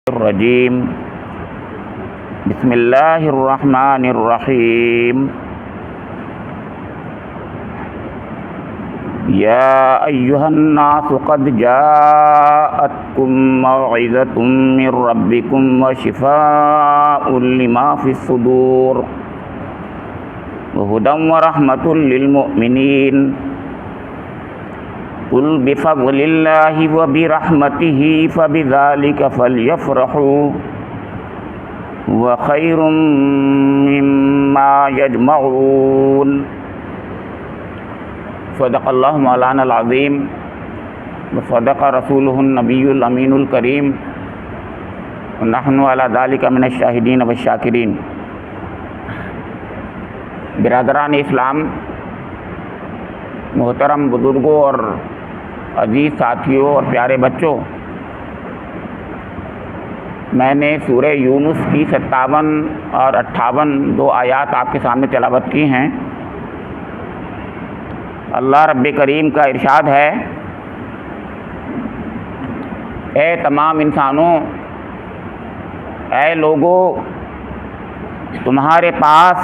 الرجیم بسم اللہ الرحمن الرحیم یا ایہا الناس قد جاءتکم موعظۃ من ربکم وشفاء لما فی الصدور وہدی ورحمۃ للمؤمنین قل بفضل اللہ وبرحمتہ فبذلک فلیفرحوا وخیر مما یجمعون صدق اللہ مولانا العظیم وصدق رسولہ النبی الامین الکریم ونحن علی ذلک من الشاہدین والشاکرین۔ برادران اسلام، محترم بزرگوں اور عزیز ساتھیوں اور پیارے بچوں، میں نے سورہ یونس کی 57 اور 58 دو آیات آپ کے سامنے تلاوت کی ہیں۔ اللہ رب کریم کا ارشاد ہے، اے تمام انسانوں، اے لوگو، تمہارے پاس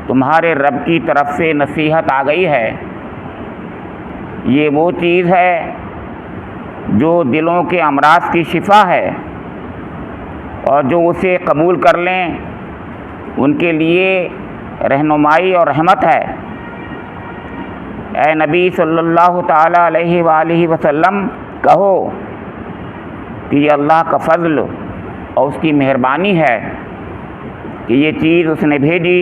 تمہارے رب کی طرف سے نصیحت آ گئی ہے۔ یہ وہ چیز ہے جو دلوں کے امراض کی شفا ہے، اور جو اسے قبول کر لیں ان کے لیے رہنمائی اور رحمت ہے۔ اے نبی صلی اللہ تعالیٰ علیہ وآلہ وسلم، کہو کہ یہ اللہ کا فضل اور اس کی مہربانی ہے کہ یہ چیز اس نے بھیجی،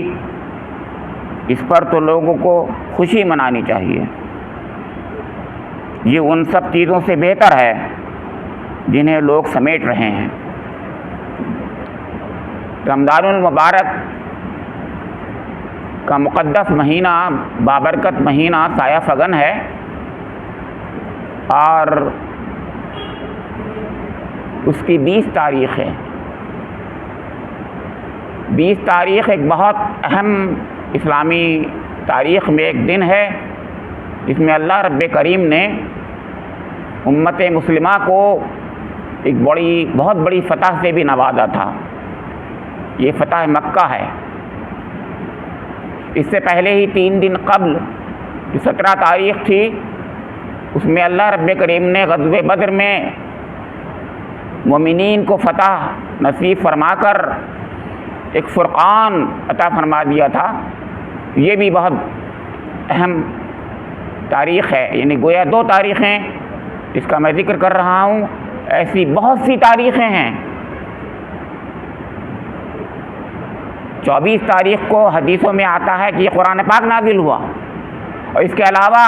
اس پر تو لوگوں کو خوشی منانی چاہیے۔ یہ ان سب چیزوں سے بہتر ہے جنہیں لوگ سمیٹ رہے ہیں۔ رمضان المبارک کا مقدس مہینہ، بابرکت مہینہ سایہ فگن ہے، اور اس کی 20 تاریخ ہے۔ 20 تاریخ ایک بہت اہم اسلامی تاریخ میں ایک دن ہے جس میں اللہ رب کریم نے امت مسلمہ کو ایک بہت بڑی فتح سے بھی نوازا تھا۔ یہ فتح مکہ ہے۔ اس سے پہلے ہی 3 دن قبل جو 17 تاریخ تھی، اس میں اللہ رب کریم نے غزوہ بدر میں مومنین کو فتح نصیب فرما کر ایک فرقان عطا فرما دیا تھا۔ یہ بھی بہت اہم تاریخ ہے، یعنی گویا 2 تاریخیں جس کا میں ذکر کر رہا ہوں، ایسی بہت سی تاریخیں ہیں۔ 24 تاریخ کو حدیثوں میں آتا ہے کہ یہ قرآن پاک نازل ہوا، اور اس کے علاوہ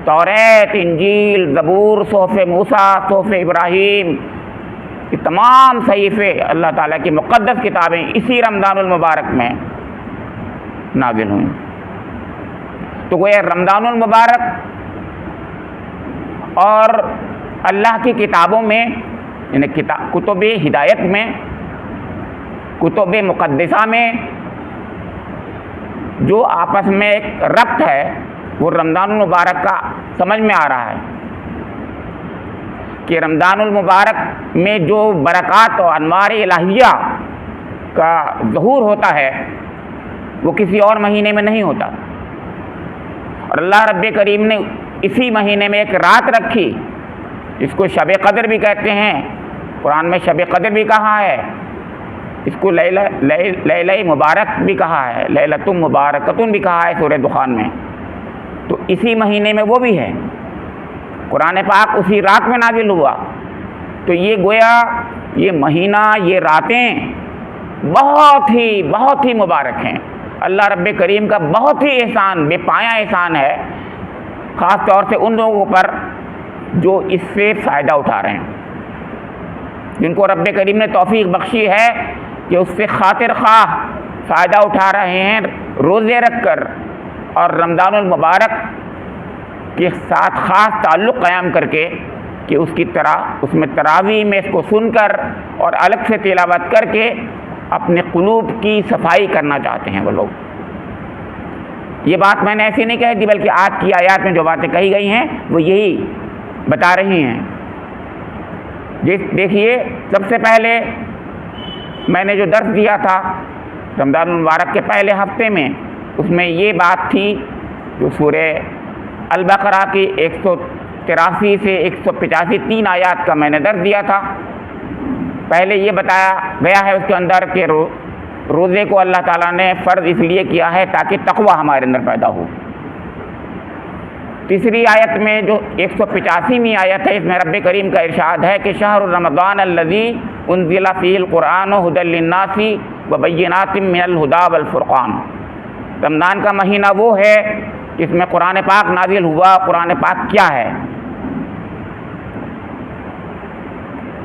توریت، انجیل، زبور، صحف موسیٰ، صحف ابراہیم، یہ تمام صحیفے اللہ تعالیٰ کی مقدس کتابیں اسی رمضان المبارک میں نازل ہوئیں۔ تو گویا رمضان المبارک اور اللہ کی کتابوں میں، یعنی کتب ہدایت میں، کتب مقدسہ میں جو آپس میں ایک ربط ہے، وہ رمضان المبارک کا سمجھ میں آ رہا ہے کہ رمضان المبارک میں جو برکات اور انوار الہیہ کا ظہور ہوتا ہے وہ کسی اور مہینے میں نہیں ہوتا۔ اور اللہ رب کریم نے اسی مہینے میں ایک رات رکھی جس کو شب قدر بھی کہتے ہیں، قرآن میں شب قدر بھی کہا ہے، اس کو لیلہ مبارک بھی کہا ہے، لیلۃ مبارکۃ بھی کہا ہے سورہ دخان میں۔ تو اسی مہینے میں وہ بھی ہے، قرآن پاک اسی رات میں نازل ہوا۔ تو یہ گویا یہ مہینہ، یہ راتیں بہت ہی مبارک ہیں۔ اللہ رب کریم کا بہت ہی احسان، بے پایا احسان ہے، خاص طور سے ان لوگوں پر جو اس سے فائدہ اٹھا رہے ہیں، جن کو رب کریم نے توفیق بخشی ہے کہ اس سے خاطر خواہ فائدہ اٹھا رہے ہیں روزے رکھ کر، اور رمضان المبارک کے ساتھ خاص تعلق قائم کر کے کہ اس میں تراویح میں اس کو سن کر اور الگ سے تلاوت کر کے اپنے قلوب کی صفائی کرنا چاہتے ہیں وہ لوگ۔ یہ بات میں نے ایسی نہیں کہی تھی، بلکہ آج کی آیات میں جو باتیں کہی گئی ہیں وہ یہی بتا رہی ہیں دیکھیے، سب سے پہلے میں نے جو درس دیا تھا رمضان المبارک کے پہلے ہفتے میں، اس میں یہ بات تھی جو سورہ البقرہ کی 183 سے 185 3 آیات کا میں نے درس دیا تھا۔ پہلے یہ بتایا گیا ہے اس کے اندر کہ روزے کو اللہ تعالیٰ نے فرض اس لیے کیا ہے تاکہ تقوی ہمارے اندر پیدا ہو۔ تیسری آیت میں جو 185ویں آیت ہے، اس میں رب کریم کا ارشاد ہے کہ شہر رمضان الذی انزل فیہ القرآن ھدی للناس وبینات من الھدی والفرقان۔ رمضان کا مہینہ وہ ہے جس میں قرآن پاک نازل ہوا۔ قرآن پاک کیا ہے؟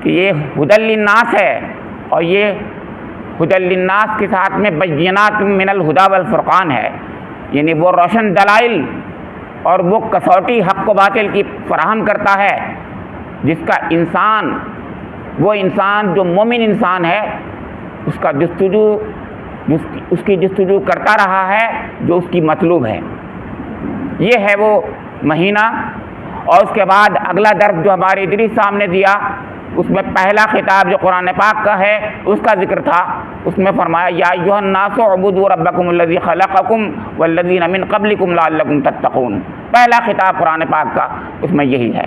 کہ یہ ھدی للناس ہے، اور یہ ھدی للناس کے ساتھ میں بینات من الھدی والفرقان ہے، یعنی وہ روشن دلائل اور وہ کسوٹی حق و باطل کی فراہم کرتا ہے، جس کا وہ انسان جو مومن انسان ہے اس کی جستجو کرتا رہا ہے جو اس کی مطلوب ہے۔ یہ ہے وہ مہینہ۔ اور اس کے بعد اگلا درس جو ہمارے ادریس صاحب نے دیا، اس میں پہلا خطاب جو قرآن پاک کا ہے اس کا ذکر تھا۔ اس میں فرمایا یا ایھا الناس اعبدوا ربکم الذی خلقکم والذین من قبلکم لعلکم تتقون۔ پہلا خطاب قرآن پاک کا اس میں یہی ہے۔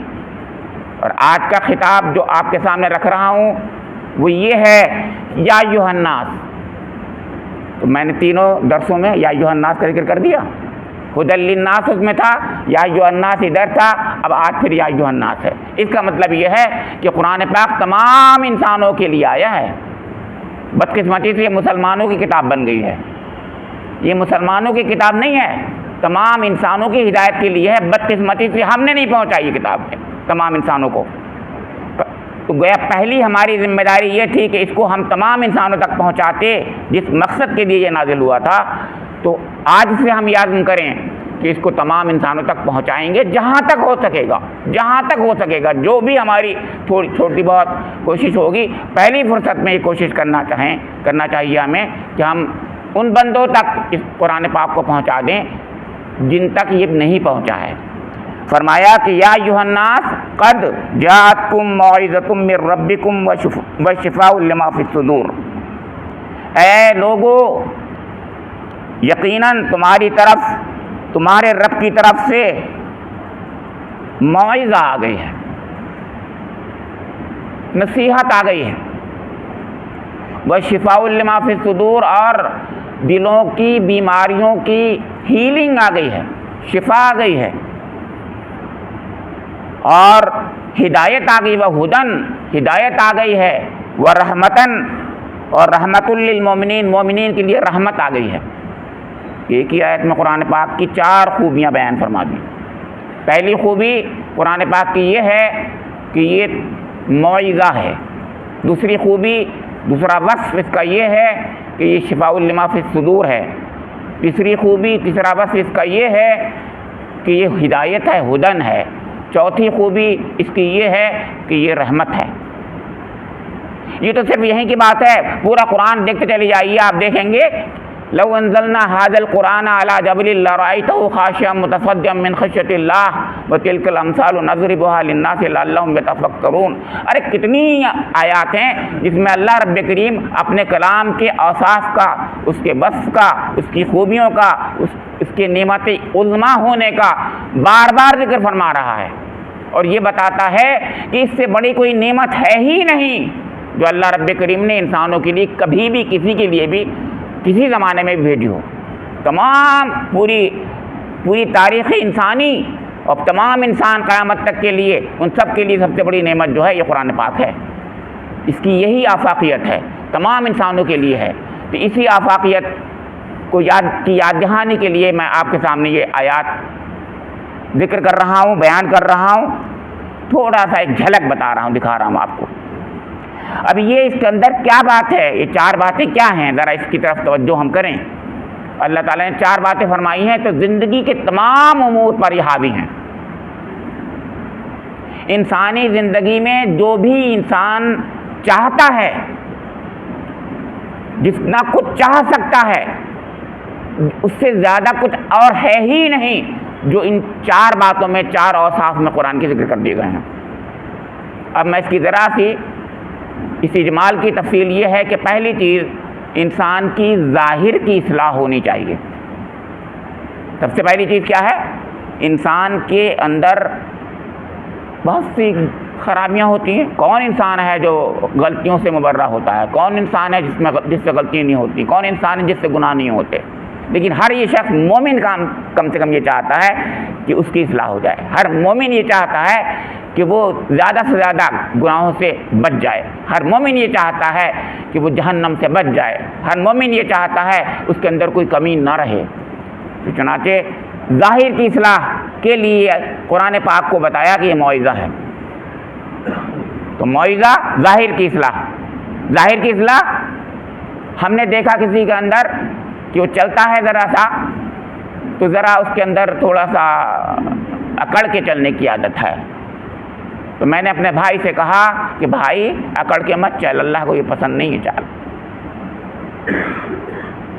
اور آج کا خطاب جو آپ کے سامنے رکھ رہا ہوں وہ یہ ہے یا ایھا الناس۔ تو میں نے تینوں درسوں میں یا ایھا الناس کا ذکر کر دیا۔ ھدی للناس اس میں تھا، یا ایھا الناس ادھر تھا، اب آج پھر یا ایھا الناس ہے۔ اس کا مطلب یہ ہے کہ قرآن پاک تمام انسانوں کے لیے آیا ہے۔ بدقسمتی سے یہ مسلمانوں کی کتاب بن گئی ہے۔ یہ مسلمانوں کی کتاب نہیں ہے، تمام انسانوں کی ہدایت کے لیے ہے۔ بدقسمتی سے ہم نے نہیں پہنچائی یہ کتاب تمام انسانوں کو۔ تو گویا پہلی ہماری ذمہ داری یہ تھی کہ اس کو ہم تمام انسانوں تک پہنچاتے جس مقصد کے لیے یہ نازل ہوا تھا۔ تو آج سے ہم یہ عزم کریں کہ اس کو تمام انسانوں تک پہنچائیں گے جہاں تک ہو سکے گا، جو بھی ہماری چھوٹی بہت کوشش ہوگی۔ پہلی فرصت میں یہ کوشش کرنا چاہیے ہمیں کہ ہم ان بندوں تک اس قرآن پاک کو پہنچا دیں جن تک یہ نہیں پہنچا ہے۔ فرمایا کہ یا ایھا الناس قد جاءتکم موعظۃ من ربکم وشفاء لما فی الصدور۔ اے لوگو، یقیناً تمہارے رب کی طرف سے موعظہ آ گئی ہے، نصیحت آ گئی ہے، وشفاء لما فی الصدور، اور دلوں کی بیماریوں کی ہیلنگ آ گئی ہے، شفا آ گئی ہے، اور ہدایت آ گئی، وہدن، ہدایت آ گئی ہے، ورحمتن، اور رحمت للمومنین، مومنین کے لیے رحمت آ گئی ہے۔ ایک ہی آیت میں قرآن پاک کی 4 خوبیاں بیان فرما دی۔ پہلی خوبی قرآن پاک کی یہ ہے کہ یہ موعظہ ہے۔ دوسری خوبی، دوسرا وصف اس کا یہ ہے کہ یہ شفاء لما فی الصدور ہے۔ تیسری خوبی، تیسرا وصف اس کا یہ ہے کہ یہ ہدایت ہے، ہدن ہے۔ چوتھی خوبی اس کی یہ ہے کہ یہ رحمت ہے۔ یہ تو صرف یہیں کی بات ہے، پورا قرآن دیکھتے چلے جائیے، آپ دیکھیں گے لو انزلنا هذا القرآن على جبل لرأيته خاشعا متصدعا من خشية الله وتلك الأمثال نضربها للناس لعلهم يتفكرون۔ ارے کتنی آیات ہیں جس میں اللہ رب کریم اپنے کلام کے اوصاف کا، اس کے وصف کا، اس کی خوبیوں کا، اس کے نعمت عظمیٰ ہونے کا بار بار ذکر فرما رہا ہے، اور یہ بتاتا ہے کہ اس سے بڑی کوئی نعمت ہے ہی نہیں جو اللہ رب کریم نے انسانوں کے لیے کبھی بھی کسی کے لیے بھی کسی زمانے میں بھی بھیجی ہو۔ تمام پوری تاریخ انسانی اور تمام انسان قیامت تک کے لیے، ان سب کے لیے سب سے بڑی نعمت جو ہے یہ قرآن پاک ہے۔ اس کی یہی آفاقیت ہے، تمام انسانوں کے لیے ہے۔ تو اسی آفاقیت کو یاد دہانی کے لیے میں آپ کے سامنے یہ آیات ذکر کر رہا ہوں، بیان کر رہا ہوں، تھوڑا سا ایک جھلک بتا رہا ہوں، دکھا رہا ہوں آپ کو۔ اب یہ اس کے اندر کیا بات ہے، یہ 4 باتیں کیا ہیں، ذرا اس کی طرف توجہ ہم کریں۔ اللہ تعالیٰ نے 4 باتیں فرمائی ہیں تو زندگی کے تمام امور پر یہ حاوی ہیں۔ انسانی زندگی میں جو بھی انسان چاہتا ہے، جتنا کچھ چاہ سکتا ہے، اس سے زیادہ کچھ اور ہے ہی نہیں جو ان 4 باتوں میں، 4 اوصاف میں قرآن کے ذکر کر دیے گئے ہیں۔ اب میں اس کی ذرا سی اس اجمال کی تفصیل یہ ہے کہ پہلی چیز انسان کی ظاہر کی اصلاح ہونی چاہیے. سب سے پہلی چیز کیا ہے؟ انسان کے اندر بہت سی خرابیاں ہوتی ہیں. کون انسان ہے جو غلطیوں سے مبرہ ہوتا ہے؟ کون انسان ہے جس سے غلطی نہیں ہوتی؟ کون انسان ہے جس سے گناہ نہیں ہوتے؟ لیکن ہر یہ شخص مومن کم سے کم یہ چاہتا ہے کہ اس کی اصلاح ہو جائے. ہر مومن یہ چاہتا ہے کہ وہ زیادہ سے زیادہ گناہوں سے بچ جائے. ہر مومن یہ چاہتا ہے کہ وہ جہنم سے بچ جائے. ہر مومن یہ چاہتا ہے اس کے اندر کوئی کمی نہ رہے. تو چنانچہ ظاہر کی اصلاح کے لیے قرآن پاک کو بتایا کہ یہ موعظہ ہے. تو موعظہ ظاہر کی اصلاح. ظاہر کی اصلاح ہم نے دیکھا کسی کے اندر کہ وہ چلتا ہے ذرا سا تو ذرا اس کے اندر تھوڑا سا اکڑ کے چلنے کی عادت ہے. تو میں نے اپنے بھائی سے کہا کہ بھائی اکڑ کے مت چل، اللہ کو یہ پسند نہیں ہے چال.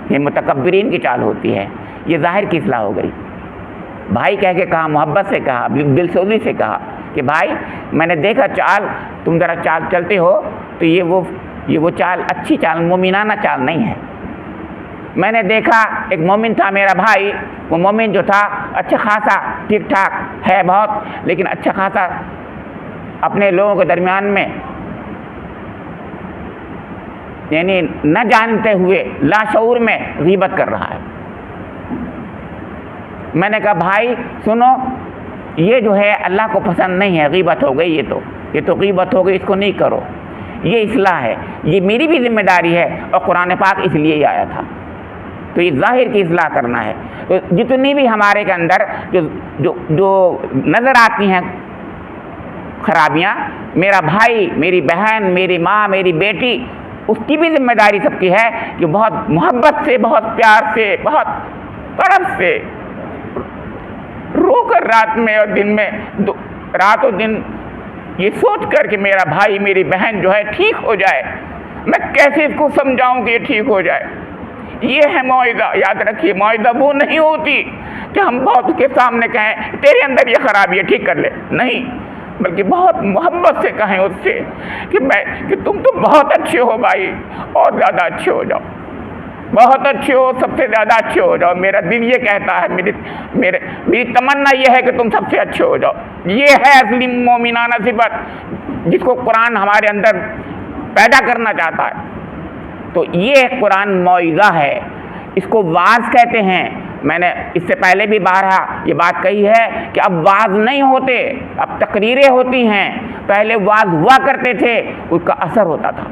یہ متکبرین کی چال ہوتی ہے. یہ ظاہر کی اصلاح ہو گئی. بھائی کہہ کے کہا، محبت سے کہا، دل سوزی سے کہا کہ بھائی میں نے دیکھا چال تم ذرا چال چلتے ہو تو یہ وہ چال اچھی چال، مومنانہ چال نہیں ہے. میں نے دیکھا ایک مومن تھا میرا بھائی، وہ مومن جو تھا اچھا خاصا ٹھیک ٹھاک ہے بہت، لیکن اچھا خاصا اپنے لوگوں کے درمیان میں یعنی نہ جانتے ہوئے لاشعور میں غیبت کر رہا ہے. میں نے کہا بھائی سنو، یہ جو ہے اللہ کو پسند نہیں ہے، غیبت ہو گئی، یہ تو غیبت ہو گئی، اس کو نہیں کرو. یہ اصلاح ہے، یہ میری بھی ذمہ داری ہے، اور قرآن پاک اس لیے ہی آیا تھا. تو یہ ظاہر کی اصلاح کرنا ہے. تو جتنی بھی ہمارے کے اندر جو نظر آتی ہیں خرابیاں، میرا بھائی، میری بہن، میری ماں، میری بیٹی، اس کی بھی ذمہ داری سب کی ہے کہ بہت محبت سے، بہت پیار سے، بہت تڑپ سے رو کر رات میں اور دن میں، رات اور دن یہ سوچ کر کہ میرا بھائی میری بہن جو ہے ٹھیک ہو جائے، میں کیسے اس کو سمجھاؤں کہ یہ ٹھیک ہو جائے. یہ ہے موعظہ. یاد رکھیے، موعظہ وہ نہیں ہوتی کہ ہم بہت اس کے سامنے کہیں تیرے اندر یہ خرابی ہے ٹھیک کر لے، نہیں، بلکہ بہت محبت سے کہیں اس سے کہ تم تو بہت اچھے ہو بھائی، اور زیادہ اچھے ہو جاؤ، بہت اچھے ہو، سب سے زیادہ اچھے ہو جاؤ. میرا دل یہ کہتا ہے، میری تمنا یہ ہے کہ تم سب سے اچھے ہو جاؤ. یہ ہے اصلی مومنانہ صفت جس کو قرآن ہمارے اندر پیدا کرنا چاہتا ہے. تو یہ قرآن موعظہ ہے، اس کو واعظ کہتے ہیں. میں نے اس سے پہلے بھی بارہا یہ بات کہی ہے کہ اب واعظ نہیں ہوتے، اب تقریریں ہوتی ہیں. پہلے واعظ ہوا کرتے تھے، اس کا اثر ہوتا تھا،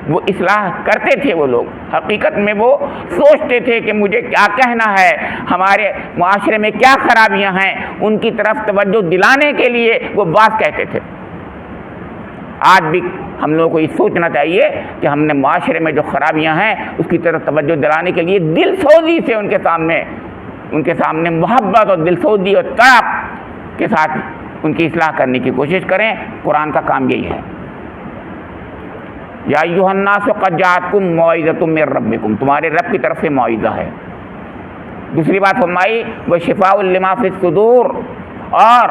وہ اصلاح کرتے تھے. وہ لوگ حقیقت میں وہ سوچتے تھے کہ مجھے کیا کہنا ہے، ہمارے معاشرے میں کیا خرابیاں ہیں، ان کی طرف توجہ دلانے کے لیے وہ واعظ کہتے تھے. آج بھی ہم لوگوں کو یہ سوچنا چاہیے کہ ہم نے معاشرے میں جو خرابیاں ہیں اس کی طرف توجہ دلانے کے لیے دل سوزی سے ان کے سامنے محبت اور دل سوزی اور تڑپ کے ساتھ ان کی اصلاح کرنے کی کوشش کریں. قرآن کا کام یہی ہے. یا ایھا الناس قد جاءتکم موعظۃ من ربکم، تمہارے رب کی طرف سے موعظہ ہے. دوسری بات فرمائی وشفاء لما فی الصدور، اور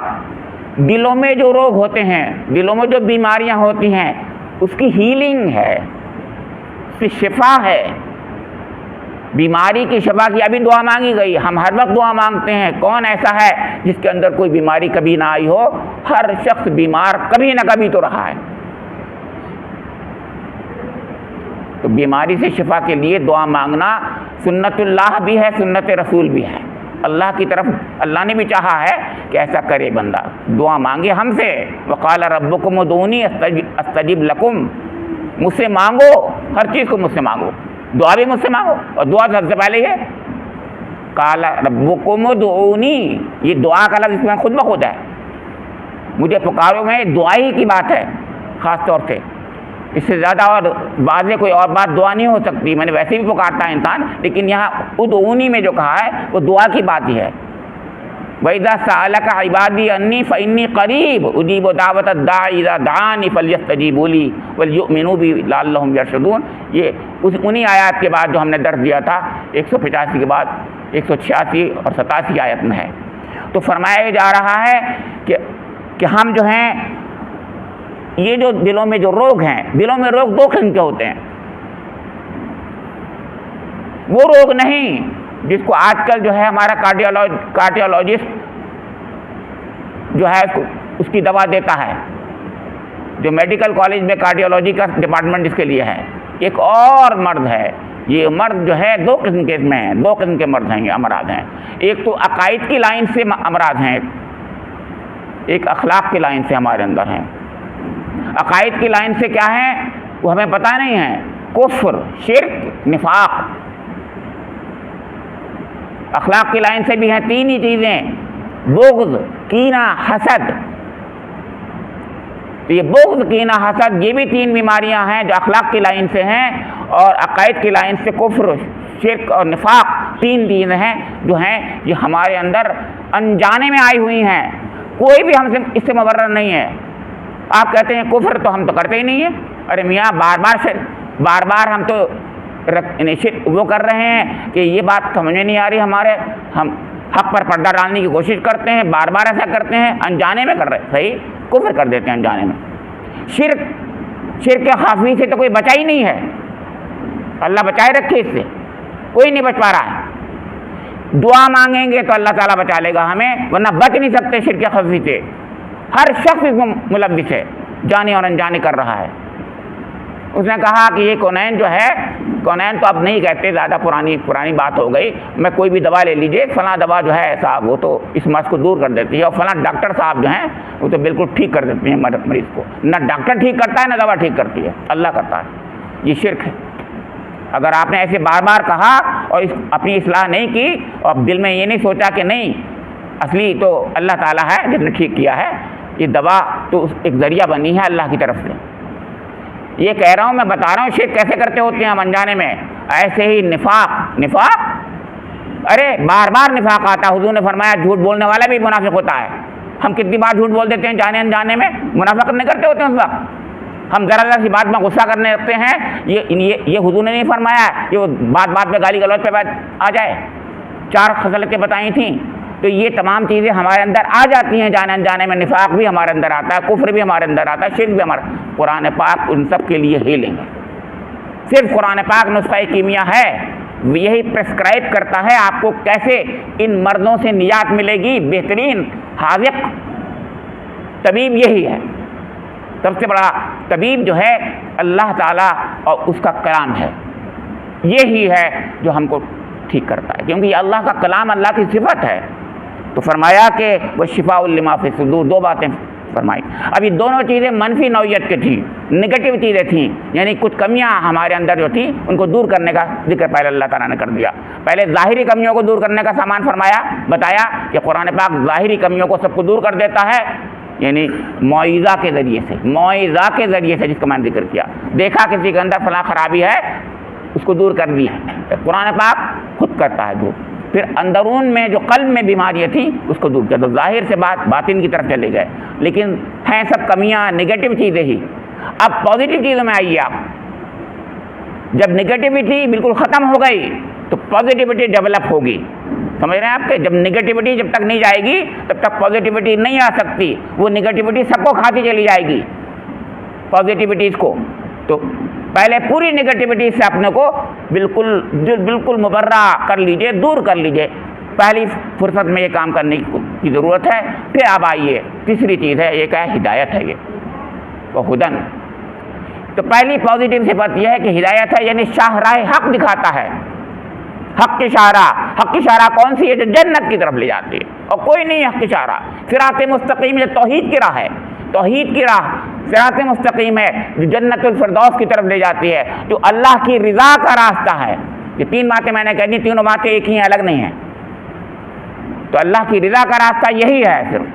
دلوں میں جو روگ ہوتے ہیں، دلوں میں جو بیماریاں ہوتی ہیں، اس کی ہیلنگ ہے، اس کی شفا ہے. بیماری کی شفا کی ابھی دعا مانگی گئی. ہم ہر وقت دعا مانگتے ہیں. کون ایسا ہے جس کے اندر کوئی بیماری کبھی نہ آئی ہو؟ ہر شخص بیمار کبھی نہ کبھی تو رہا ہے. تو بیماری سے شفا کے لیے دعا مانگنا سنت اللہ بھی ہے، سنت رسول بھی ہے. اللہ کی طرف اللہ نے بھی چاہا ہے کہ ایسا کرے بندہ، دعا مانگے ہم سے. وقال ربکم ادعونی استجب لکم، مجھ سے مانگو، ہر چیز کو مجھ سے مانگو، دعا بھی مجھ سے مانگو. اور دعا سب سے پہلے ہے قال ربکم ادعونی، یہ دعا کا لفظ اس میں خود بخود ہے. مجھے پکارو میں دعا ہی کی بات ہے خاص طور سے. اس سے زیادہ اور واضح کوئی اور بات دعا نہیں ہو سکتی. میں نے ویسے بھی پکارتا ہے انسان، لیکن یہاں ادعونی میں جو کہا ہے وہ دعا کی بات ہی ہے. وَإِذَا سَأَلَكَ عِبَادِي عَنِّي فَإِنِّي قَرِيبٌ أُجِيبُ دَعْوَةَ الدَّاعِ إِذَا دَعَانِ فَلْيَسْتَجِيبُوا لِي وَلْيُؤْمِنُوا بِي لَعَلَّهُمْ يَرْشُدُونَ. یہ انہی آیات کے بعد جو ہم نے درس دیا تھا 185 کے بعد 186 اور 87 آیت میں ہے. تو فرمایا جا رہا ہے کہ ہم جو ہیں یہ جو دلوں میں جو روگ ہیں، دلوں میں روگ دو قسم کے ہوتے ہیں. وہ روگ نہیں جس کو آج کل جو ہے ہمارا کارڈیولوجسٹ جو ہے اس کی دوا دیتا ہے، جو میڈیکل کالج میں کارڈیولوجی کا ڈپارٹمنٹ جس کے لیے ہے. ایک اور مرض ہے، یہ مرض جو ہے دو قسم کے میں ہیں، دو قسم کے مرض ہیں، یہ امراض ہیں. ایک تو عقائد کی لائن سے امراض ہیں، ایک اخلاق کی لائن سے ہمارے اندر ہیں. عقائد کی لائن سے کیا ہے وہ ہمیں پتہ نہیں ہے، کفر، شرک، نفاق. اخلاق کی لائن سے بھی ہیں تین ہی چیزیں، بغض، کینہ، حسد. تو یہ بغض، کینہ، حسد، یہ بھی تین بیماریاں ہیں جو اخلاق کی لائن سے ہیں، اور عقائد کی لائن سے کفر، شرک اور نفاق تین چیزیں ہیں جو ہیں یہ ہمارے اندر انجانے میں آئی ہوئی ہیں. کوئی بھی ہم سے اس سے مبرر نہیں ہے. آپ کہتے ہیں کفر تو ہم تو کرتے ہی نہیں ہیں. ارے میاں بار بار ہم تو وہ کر رہے ہیں کہ یہ بات سمجھ میں نہیں آ رہی ہمارے، ہم حق پر پردہ ڈالنے کی کوشش کرتے ہیں، بار بار ایسا کرتے ہیں، انجانے میں کر رہے ہیں. صحیح، کفر کر دیتے ہیں انجانے میں. شرک خفی سے تو کوئی بچا ہی نہیں ہے، اللہ بچائے رکھے، اس سے کوئی نہیں بچ پا رہا ہے. دعا مانگیں گے تو اللہ تعالیٰ بچا لے گا ہمیں، ورنہ بچ نہیں سکتے شرک خفی سے. ہر شخص اس میں ملوث ہے، جانے اور انجانے کر رہا ہے. اس نے کہا کہ یہ کونین جو ہے، کونین تو اب نہیں کہتے، زیادہ پرانی بات ہو گئی. میں کوئی بھی دوا لے لیجئے، فلاں دوا جو ہے صاحب وہ تو اس مرض کو دور کر دیتی ہے، اور فلاں ڈاکٹر صاحب جو ہیں وہ تو بالکل ٹھیک کر دیتے ہیں مریض کو. نہ ڈاکٹر ٹھیک کرتا ہے نہ دوا ٹھیک کرتی ہے، اللہ کرتا ہے. یہ شرک ہے. اگر آپ نے ایسے بار بار کہا اور اپنی اصلاح نہیں کی اور دل میں یہ نہیں سوچا کہ نہیں اصلی تو اللہ تعالیٰ ہے جس نے ٹھیک کیا ہے، یہ دوا تو ایک ذریعہ بنی ہے اللہ کی طرف سے. یہ کہہ رہا ہوں، میں بتا رہا ہوں شرک کیسے کرتے ہوتے ہیں ہم انجانے میں. ایسے ہی نفاق، ارے بار بار نفاق آتا. حضور نے فرمایا جھوٹ بولنے والا بھی منافق ہوتا ہے. ہم کتنی بار جھوٹ بول دیتے ہیں جانے انجانے میں، منافقت نہیں کرتے ہوتے ہیں اس وقت. ہم ذرا سی بات میں غصہ کرنے لگتے ہیں، یہ حضور نے نہیں فرمایا کہ وہ بات پہ گالی گلوچ پہ آ جائے. 4 خصلتیں بتائی تھیں، تو یہ تمام چیزیں ہمارے اندر آ جاتی ہیں جانے انجانے میں. نفاق بھی ہمارے اندر آتا ہے، کفر بھی ہمارے اندر آتا ہے، شرک بھی ہمارا. قرآن پاک ان سب کے لیے ہیلنگ ہے. صرف قرآن پاک نسخہ کیمیا ہے، یہی پرسکرائب کرتا ہے آپ کو کیسے ان مرضوں سے نجات ملے گی. بہترین حاذق طبیب یہی ہے. سب سے بڑا طبیب جو ہے اللہ تعالیٰ اور اس کا کلام ہے. یہی ہے جو ہم کو ٹھیک کرتا ہے، کیونکہ یہ اللہ کا کلام اللہ کی صفت ہے. تو فرمایا کہ وہ شفاء لما فی الصدور، 2 باتیں فرمائی. اب یہ دونوں چیزیں منفی نوعیت کی تھیں، نگیٹو چیزیں تھیں، یعنی کچھ کمیاں ہمارے اندر جو تھیں ان کو دور کرنے کا ذکر پہلے اللہ تعالیٰ نے کر دیا. پہلے ظاہری کمیوں کو دور کرنے کا سامان بتایا کہ قرآن پاک ظاہری کمیوں کو سب کو دور کر دیتا ہے، یعنی موعظہ کے ذریعے سے جس کا میں نے ذکر کیا. دیکھا کسی کے اندر فلاں خرابی ہے، اس کو دور کر دی. قرآن پاک خود کرتا ہے دور. پھر اندرون میں جو قلب میں بیماریاں تھیں اس کو دور کیا. تو ظاہر سے باطن کی طرف چلے گئے، لیکن ہیں سب کمیاں نگیٹو چیزیں ہی. اب پازیٹیو چیزوں میں آئیے آپ. جب نگیٹیوٹی بالکل ختم ہو گئی تو پازیٹیوٹی ڈیولپ ہوگی. سمجھ رہے ہیں آپ کہ جب نگیٹیوٹی جب تک نہیں جائے گی تب تک پازیٹیوٹی نہیں آ سکتی. وہ نگیٹیوٹی سب کو کھاتی چلی جائے گی پازیٹیوٹیز کو. تو پہلے پوری نگیٹیوٹی سے اپنے کو بالکل مبرہ کر لیجئے، دور کر لیجئے. پہلی فرصت میں یہ کام کرنے کی ضرورت ہے. پھر اب آئیے تیسری چیز ہے، ایک ہے ہدایت ہے. یہ وہ ہدن. تو پہلی پازیٹیو صفت یہ ہے کہ ہدایت ہے، یعنی شاہراہ حق دکھاتا ہے. حق کی شاہراہ کون سی ہے؟ جو جنت کی طرف لے جاتی ہے، اور کوئی نہیں حق کی شاہراہ. صراط مستقیم جو توحید کی راہ ہے، توحید کی راہ صراط مستقیم ہے جو جنت الفردوس کی طرف لے جاتی ہے، جو اللہ کی رضا کا راستہ ہے. یہ 3 باتیں میں نے کہنی، تینوں باتیں ایک ہی ہیں، الگ نہیں ہیں. تو اللہ کی رضا کا راستہ یہی ہے صرف.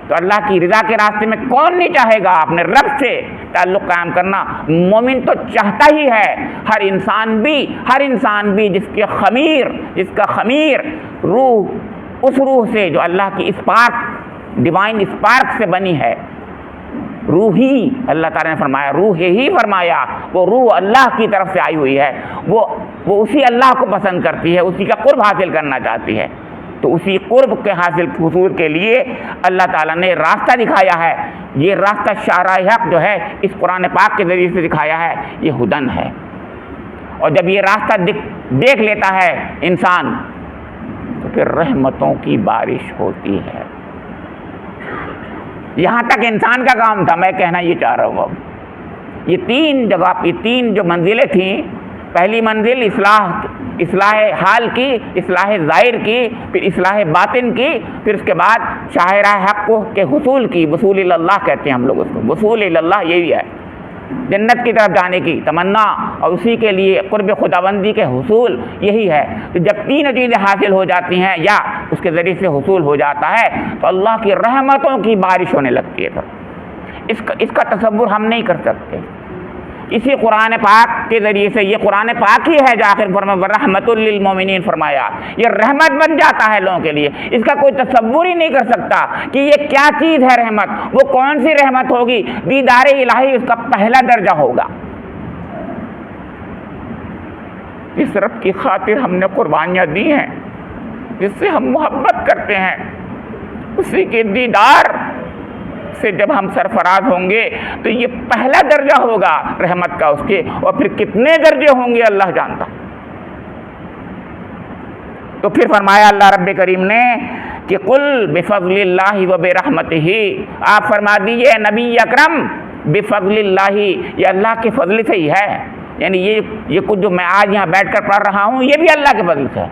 تو اللہ کی رضا کے راستے میں کون نہیں چاہے گا اپنے رب سے تعلق قائم کرنا؟ مومن تو چاہتا ہی ہے. ہر انسان بھی جس کا خمیر روح، اس روح سے جو اللہ کی اسپارک، ڈیوائن اسپارک سے بنی ہے. روح ہی اللہ تعالیٰ نے فرمایا، روح ہی فرمایا، وہ روح اللہ کی طرف سے آئی ہوئی ہے. وہ اسی اللہ کو پسند کرتی ہے، اسی کا قرب حاصل کرنا چاہتی ہے. تو اسی قرب کے حصول کے لیے اللہ تعالیٰ نے راستہ دکھایا ہے. یہ راستہ شارع حق جو ہے اس قرآن پاک کے ذریعے سے دکھایا ہے، یہ ہدن ہے. اور جب یہ راستہ دیکھ لیتا ہے انسان تو پھر رحمتوں کی بارش ہوتی ہے. یہاں تک انسان کا کام تھا. میں کہنا یہ چاہ رہا ہوں اب یہ تین جو منزلیں تھیں، پہلی منزل اصلاح حال کی، اصلاح ظاہر کی، پھر اصلاح باطن کی، پھر اس کے بعد شاہراہ حق کے حصول کی. وصول اللہ کہتے ہیں ہم لوگ اس کو. وصول اللہ یہی ہے، جنت کی طرف جانے کی تمنا اور اسی کے لیے قرب خداوندی کے حصول یہی ہے. تو جب تینوں چیزیں حاصل ہو جاتی ہیں یا اس کے ذریعے سے حصول ہو جاتا ہے تو اللہ کی رحمتوں کی بارش ہونے لگتی ہے. پھر اس کا تصور ہم نہیں کر سکتے. اسی قرآن پاک کے ذریعے سے، یہ قرآن پاک ہی ہے جو آخر فرمایا رحمت للمومنین، فرمایا یہ رحمت بن جاتا ہے لوگوں کے لیے. اس کا کوئی تصور ہی نہیں کر سکتا کہ یہ کیا چیز ہے رحمت. وہ کون سی رحمت ہوگی؟ دیدار الہی اس کا پہلا درجہ ہوگا. اس رب کی خاطر ہم نے قربانیاں دی ہیں، جس سے ہم محبت کرتے ہیں، اسی کے دیدار سے جب ہم سرفراز ہوں گے تو یہ پہلا درجہ ہوگا رحمت کا اس کے. اور پھر کتنے درجے ہوں گے اللہ جانتا. تو پھر فرمایا اللہ رب کریم نے کہ قل بفضل اللہ و برحمتہ، آپ فرما دیجئے نبی اکرم بفضل اللہ، یہ اللہ کے فضل سے ہی ہے. یعنی یہ کچھ جو میں آج یہاں بیٹھ کر پڑھ رہا ہوں یہ بھی اللہ کے فضل سے ہے.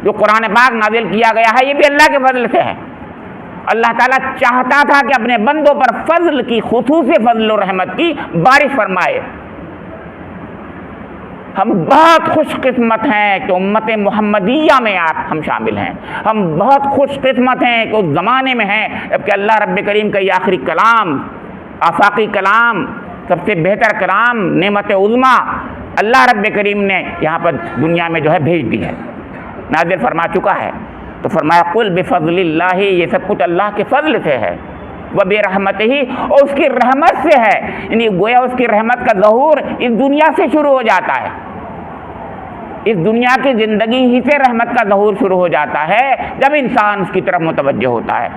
جو قرآن پاک نازل کیا گیا ہے یہ بھی اللہ کے فضل سے ہے. اللہ تعالیٰ چاہتا تھا کہ اپنے بندوں پر فضل کی، خصوصی فضل و رحمت کی بارش فرمائے. ہم بہت خوش قسمت ہیں کہ امت محمدیہ میں ہم شامل ہیں. ہم بہت خوش قسمت ہیں کہ اس زمانے میں ہیں جبکہ اللہ رب کریم کا یہ آخری کلام، آفاقی کلام، سب سے بہتر کلام، نعمت عظمیٰ اللہ رب کریم نے یہاں پر دنیا میں جو ہے بھیج دی ہے، نازل فرما چکا ہے. تو فرمایا قل بفضل اللہ، یہ سب کچھ اللہ کے فضل سے ہے، وبرحمتہ، اور اس کی رحمت سے ہے. یعنی گویا اس کی رحمت کا ظہور اس دنیا سے شروع ہو جاتا ہے. اس دنیا کی زندگی ہی سے رحمت کا ظہور شروع ہو جاتا ہے جب انسان اس کی طرف متوجہ ہوتا ہے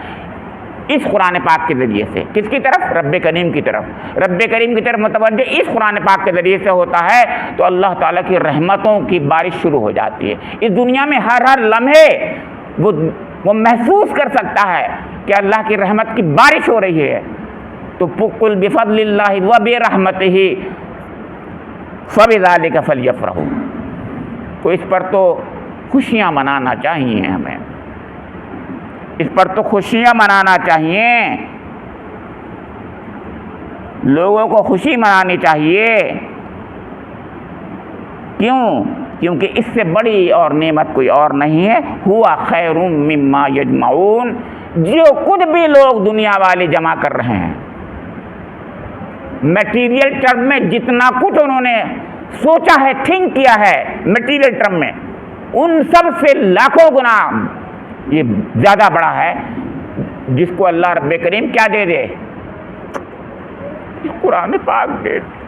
اس قرآن پاک کے ذریعے سے. کس کی طرف؟ رب کریم کی طرف. رب کریم کی طرف متوجہ اس قرآن پاک کے ذریعے سے ہوتا ہے تو اللہ تعالیٰ کی رحمتوں کی بارش شروع ہو جاتی ہے. اس دنیا میں ہر لمحے وہ محسوس کر سکتا ہے کہ اللہ کی رحمت کی بارش ہو رہی ہے. تو قل بفضل اللہ و برحمتہ فبذلک فلیفرحوا، تو اس پر تو خوشیاں منانا چاہیے. ہمیں اس پر تو خوشیاں منانا چاہیے، لوگوں کو خوشی منانی چاہیے. کیوں؟ کیونکہ اس سے بڑی اور نعمت کوئی اور نہیں ہے. ہوا خیر مما یجمعون، جو کچھ بھی لوگ دنیا والے جمع کر رہے ہیں، میٹیریل ٹرم میں جتنا کچھ انہوں نے سوچا ہے، تھنک کیا ہے میٹیریل ٹرم میں، ان سب سے لاکھوں گنا یہ زیادہ بڑا ہے جس کو اللہ رب کریم کیا دے دے؟ قرآن پاک دے دے.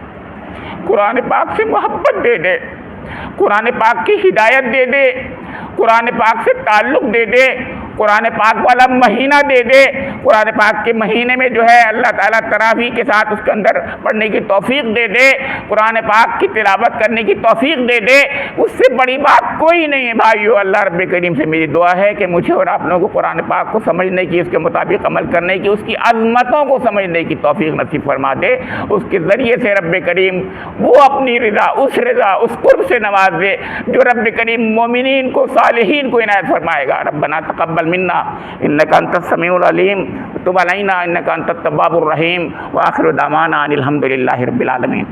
قرآن پاک سے محبت دے دے، قرآن پاک کی ہدایت دے دے، قرآن پاک سے تعلق دے دے، قرآن پاک والا مہینہ دے دے. قرآن پاک کے مہینے میں جو ہے اللہ تعالیٰ تراویح کے ساتھ اس کے اندر پڑھنے کی توفیق دے دے، قرآن پاک کی تلاوت کرنے کی توفیق دے دے. اس سے بڑی بات کوئی نہیں ہے بھائیو. اللہ رب کریم سے میری دعا ہے کہ مجھے اور آپ لوگوں کو قرآن پاک کو سمجھنے کی، اس کے مطابق عمل کرنے کی، اس کی عظمتوں کو سمجھنے کی توفیق نصیب فرما دے. اس کے ذریعے سے رب کریم وہ اپنی رضا، اس قرب سے نواز دے جو رب کریم مومنین کو، صالحین کو عنایت فرمائے گا. ربنا تقبل منا انک انت السمیع العلیم وتب علینا انک انت التواب الرحیم وآخر دعوانا ان الحمد للہ رب العالمین.